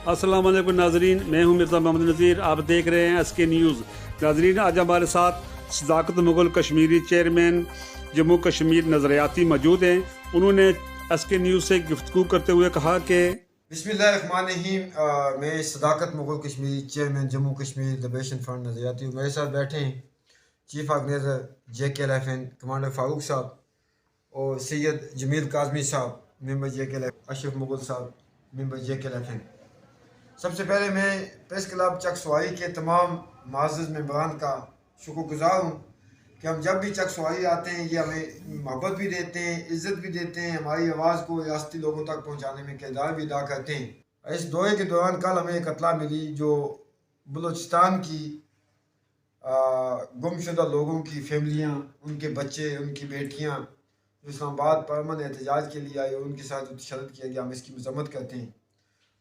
अस्सलाम वालेकुम नाजरीन, मैं हूं मिर्ज़ा मोहम्मद नज़ीर। आप देख रहे हैं SK न्यूज़। नाजरीन, आज हमारे साथ सदाकत मुग़ल कश्मीरी चेयरमैन जम्मू कश्मीर नज़रियाती मौजूद हैं। उन्होंने SK न्यूज़ से गुफ्तगू करते हुए कहा कि बिस्मिल्लाहिर्रहमानिर्रहीम। मैं Sadaqat Mughal Kashmiri chairman Jammu Kashmir liberation front नज़रियाती हूँ। मेरे साथ बैठे हैं chief organizer JKLFN commander Farooq साहब और सैयद जमील काज़मी साहब मेंबर JKLFN, अशरफ मुग़ल साहब मेंबर JKLFN। सबसे पहले मैं प्रेस क्लब चकसवाई के तमाम माज़ज़ मेंबरान का शुक्रगुज़ार हूँ कि हम जब भी चकसवाई आते हैं ये हमें मोहब्बत भी देते हैं, इज़्ज़त भी देते हैं, हमारी आवाज़ को रियासती लोगों तक पहुँचाने में किरदार भी अदा करते हैं। इस दौरे के दौरान कल हमें एक इत्तला मिली जो बलूचिस्तान की गुमशुदा लोगों की फैमिलियाँ, उनके बच्चे, उनकी बेटियाँ जो इस्लामाबाद परमन एहतजाज के लिए आए और उनके साथ जो तशद्दुद किया गया, हम इसकी मज़म्मत करते हैं।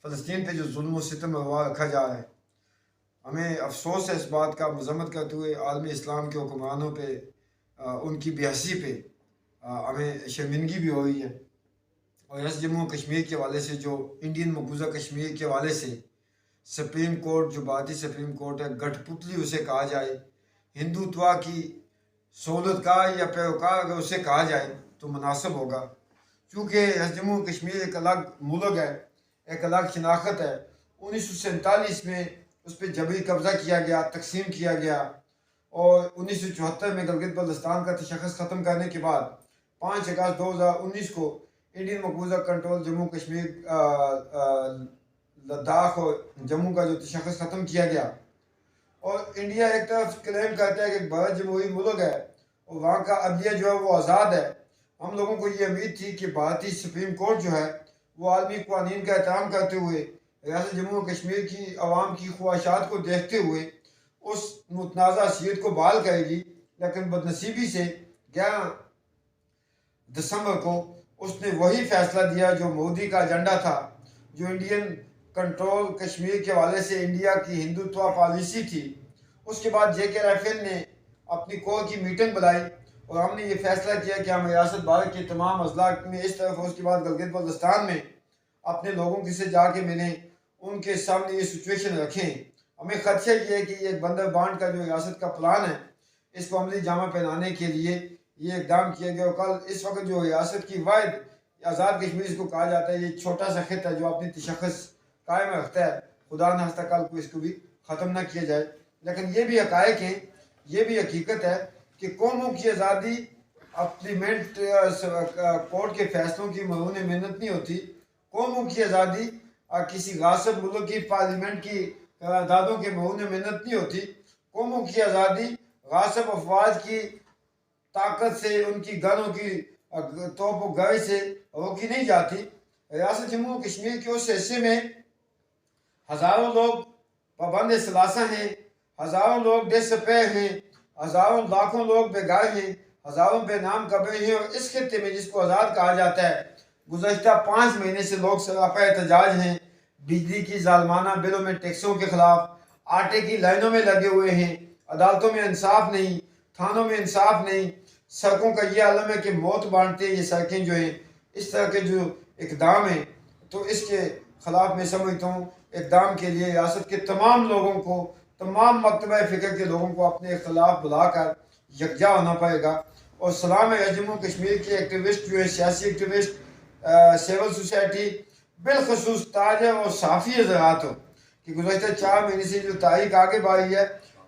फ़लस्तीन पे जो जुल्म व सितम रवा रखा जा रहा है, हमें अफसोस है इस बात का। मज़म्मत करते हुए आलमी इस्लाम के हुक्मरानों पे उनकी बेहसी पे हमें शर्मिंदगी भी हो रही है। और इस जम्मू कश्मीर के हवाले से जो इंडियन मकबूजा कश्मीर के हवाले से सुप्रीम कोर्ट, जो भारतीय सुप्रीम कोर्ट है, गठपुतली उसे कहा जाए, हिंदुत्वा की सहूलतकार या पैरोकार अगर उसे कहा जाए तो मुनासिब होगा। चूँकि जम्मू कश्मीर एक अलग मुल्क है, एक अलग शनाख्त है। 1947 में उस पर जबरी कब्ज़ा किया गया, तकसीम किया गया और 1974 में गिलगित बल्तिस्तान का तशख़्ख़ुस ख़त्म करने के बाद 5 अगस्त 2019 को इंडियन मकबूजा कंट्रोल जम्मू कश्मीर, लद्दाख और जम्मू का जो तशख़्ख़ुस ख़त्म किया गया। और इंडिया एक तरफ क्लेम करता है कि भारत जमहूरी मुल्क है और वहाँ का अदलिया जो है वो आज़ाद है। हम लोगों को ये उम्मीद थी कि भारतीय सुप्रीम कोर्ट जो है वो आलमी क़वानीन का एहतराम करते हुए रियासत जम्मू कश्मीर की आवाम की ख्वाहिशात को देखते हुए उस मुतनाज़ा हैसियत को बहाल करेगी। लेकिन बदनसीबी से 11 दिसंबर को उसने वही फैसला दिया जो मोदी का एजेंडा था, जो इंडियन कंट्रोल कश्मीर के हवाले से इंडिया की हिंदुत्व पॉलिसी थी। उसके बाद JKLFN ने अपनी कोर की मीटिंग बुलाई और हमने ये फैसला किया कि हम रियासत भारत के तमाम अजला में इस तरफ, उसके बाद गिलगित बल्तिस्तान में अपने लोगों के से जाके मिलें, उनके सामने ये सिचुएशन रखें। हमें खदशा ये है कि ये बंदर बांट का जो रियासत का प्लान है, इसको अमली जामा पहनाने के लिए ये इकदाम किया गया। और कल इस वक्त जो रियासत की वाहिद आज़ाद कश्मीर इसको कहा जाता है, ये छोटा सा खिता है जो अपनी तशख़्ख़ुस कायम रखता है, खुदा न खास्ता कल को इसको भी ख़त्म ना किया जाए। लेकिन ये भी हक़ाइक़ हैं, ये भी हकीकत है कि कौमों की आज़ादी पार्लियामेंट कोर्ट के फैसलों की मरून मेहनत नहीं होती। कौमों की आज़ादी किसी गासिब मुल्क की पार्लियामेंट की करारदादों के मरून मेहनत नहीं होती। कौमों की आज़ादी गासिब अफवाज की ताकत से, उनकी गनों की तोप गई से रोकी नहीं जाती। रियासत जम्मू कश्मीर के उस हिस्से में हज़ारों लोग पाबंद सलासा हैं, हज़ारों लोग डिसपे हैं, हज़ारों लाखों लोग बेघर हैं, हज़ारों बेनाम कब्रें हैं। और इस खित्ते में जिसको आज़ाद कहा जाता है, गुज़श्ता 5 महीने से लोग सरापा एहतजाज हैं। बिजली की ज़ालमाना बिलों में टैक्सों के ख़िलाफ़ आटे की लाइनों में लगे हुए हैं। अदालतों में इंसाफ नहीं, थानों में इंसाफ नहीं। सड़कों का ये आलम है कि मौत बांटते ये सड़कें जो हैं। इस तरह के जो इकदाम हैं, तो इसके ख़िलाफ़ मैं समझता हूँ इकदाम के लिए रियासत के तमाम लोगों को, तमाम मकतबा फ़िक्र के लोगों को अपने खिलाफ बुलाकर यकजा होना पड़ेगा। और सलाम है जम्मू कश्मीर के एक्टिविस्ट जो है, सियासी एक्टिविस्ट, सिविल सोसाइटी, बिलखसूस ताजर और साफ़ी हज़रात हो कि गुज़श्ता 4 महीने से जो तारीख आगे बढ़ी है,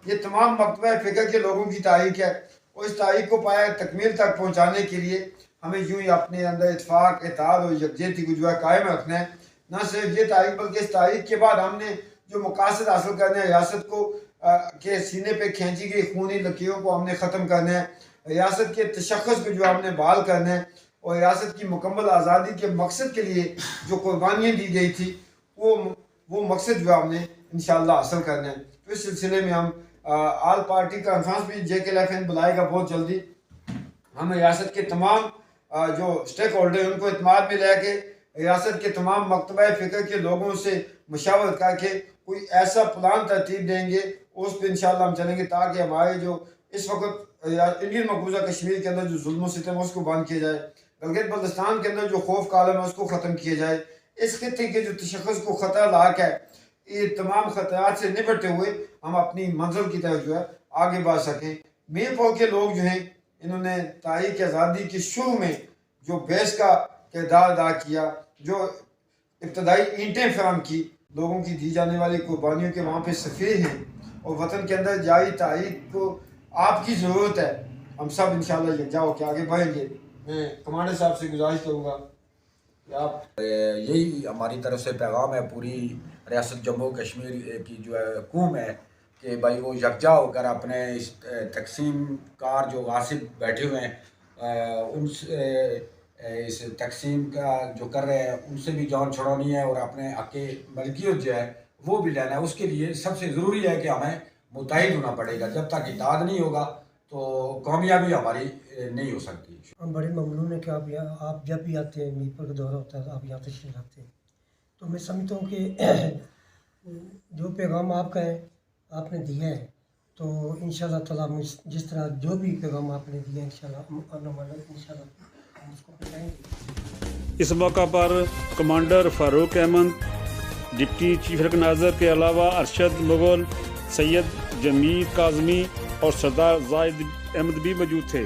ये तमाम मकतबा फ़िक्र के लोगों की तारीख है। और इस तारीख को पाया तकमील तक पहुँचाने के लिए हमें यूँ ही अपने अंदर इत्तेफाक, इत्तेहाद और यकजहती को जो है कायम रखना है। न सिर्फ ये तारीख बल्कि इस तारीख के बाद हमने जो मकासद हासिल करने हैं, रियासत को के सीने पे खींची गई खूनी लकीरों को हमने ख़त्म करना है, रियासत के तशख़्ख़ुस को जो हमने बहाल करना है और रियासत की मुकम्मल आज़ादी के मकसद के लिए जो कुर्बानियाँ दी गई थी वो मकसद जो हमने इंशाअल्लाह हासिल करना है। तो इस सिलसिले में हम आल पार्टी कॉन्फ्रेंस भी JKLFN बुलाएगा बहुत जल्दी। हम रियासत के तमाम जो स्टेक होल्डर हैं उनको इत्मीनान में लेके रियासत के तमाम मकतबा फ़िक्र के लोगों से मशावरत करके कोई ऐसा प्लान तरतीब देंगे, उस पर इंशाअल्लाह हम चलेंगे ताकि हमारे जो इस वक्त इंडियन मकबूजा कश्मीर के अंदर जो जुल्म सितम है उसको बंद किया जाए, गिलगित बल्तिस्तान के अंदर जो खौफ का आलम है उसको ख़त्म किया जाए। اس خطے کے جو تشخص کو خطرہ لاحق ہے، یہ تمام خطرات سے نپٹتے ہوئے ہم اپنی منزل کی طرف جو ہے آگے بڑھ سکیں۔ میر پور کے لوگ جو ہیں انہوں نے تاریخ آزادی کے شروع میں جو بیس کا کردار ادا کیا، جو ابتدائی اینٹیں فراہم کی، لوگوں کی دی جانے والی قربانیوں کے وہاں پہ سفیر ہیں، اور وطن کے اندر جاری تاریخ کو آپ کی ضرورت ہے۔ ہم سب انشاءاللہ یکجا ہو کے آگے بڑھیں گے۔ میں کمانڈر صاحب سے گزارش کروں گا کہ آپ یہی ہماری طرف سے پیغام ہے پوری ریاست جموں کشمیر کی جو ہے قوم ہے کہ بھائی وہ یکجا ہو کر اپنے اس تقسیم کار جو غاصب بیٹھے ہوئے ہیں ان سے اس تقسیم کا جو کر رہے ہیں ان سے بھی جان چھڑانی ہے، اور اپنے حق ملکیت جو ہے وہ بھی لینا ہے۔ اس کے لیے سب سے ضروری ہے کہ ہمیں متحد ہونا پڑے گا۔ جب تک اتحاد نہیں ہوگا تو کامیابی ہماری نہیں ہو سکتی۔ ہم بڑے ممنون ہیں کہ آپ جب بھی آتے ہیں، میر پور کا دورہ ہوتا ہے تو آپ یہاں تشریف لاتے ہیں۔ تو میں سمجھتا ہوں کہ جو پیغام آپ کا ہے آپ نے دیا ہے، تو انشاءاللہ تعالیٰ ہم جس طرح جو بھی پیغام آپ نے دیا ہے انشاءاللہ انشاءاللہ ہم اس کو پہنچائیں گے۔ اس موقع پر کمانڈر فاروق احمد، ڈپٹی چیف آرگنائزر کے علاوہ ارشد مغل، سید جمیل کاظمی اور سردار زاہد احمد بھی موجود تھے۔